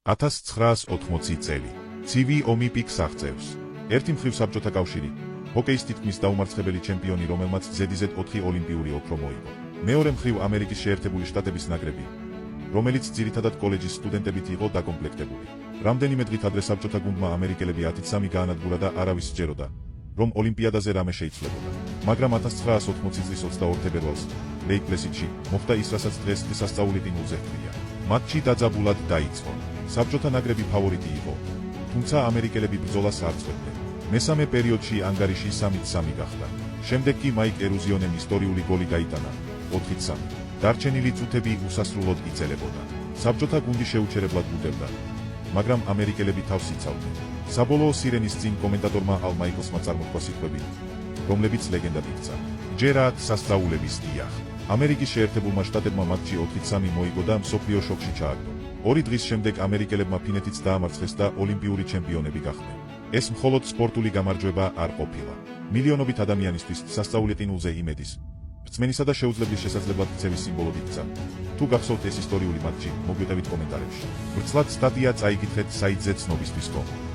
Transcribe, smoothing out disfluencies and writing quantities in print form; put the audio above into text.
1980 წელი. ცივი ომი პიკს აღწევს. ერთი მხრივ საბჭოთა კავშირი, ჰოკეის თითქმის დაუმარცხებელი ჩემპიონი, რომელმაც ზედიზედ 4 ოლიმპიური ოქრო მოიგო. მეორე მხრივ ამერიკის შეერთებული შტატების ნაკრები, რომელიც ძირითადად კოლეჯის სტუდენტებით იყო დაკომპლექტებული. რამდენიმე დღით ადრე საბჭოთა გუნდმა ამერიკელები 10-3 გაანადგურა და არავის სჯეროდა, რომ ოლიმპიადაზე რამე შეიცვლებოდა. მაგრამ 1980 წლის 22 თებერვალს, ლეიკ პლესიდში, მოხდა ის, რასაც დღეს დღესასწაული ყინულზე ჰქვია. მატჩი დაძაბულად დაიწყო. საბჭოთა ნაკრები ფავორიტი იყო, თუმცა ამერიკელები ბრძოლას არ წვევდნენ. მესამე პერიოდში ანგარიში 3-3 გახდა. შემდეგ კი მაიკ ერუზიონემ ისტორიული გოლი გაიტანა, 4-3. დარჩენილი წუთები უსასრულოდ იწელებოდა. საბჭოთა გუნდი შეუჩერებლად უტევდა, მაგრამ ამერიკელები თავს იცავდნენ. საბოლოო სირენის წინ კომენტატორმა ალ მაიკლსმა წარმოთქვა სიტყვები, რომლებიც ლეგენდად იქცა. ჯერ აქ სასწაულების დიახ. ამერიკის შეერთებულმა შტატებმა მატჩი 4-3 მოიგო და მსოფლიო შოკში ჩააგდო. 2 დღის შემდეგ ამერიკელებმა ფინეთიც დაამარცხეს და ოლიმპიური ჩემპიონები გახდნენ. ეს მხოლოდ სპორტული გამარჯვება არ ყოფილა. მილიონობით ადამიანისთვის სასწაული ყინულზე იმედის, რწმენისა და შეუძლებლის შესაძლებლად ქცევის სიმბოლოდ იქცა. თუ გახსოვთ ეს ისტორიული მატჩი, მოგვიტევით კომენტარებში. ვრცლად სტატია წაიკითხეთ საიტზე ცნობისთვის.com.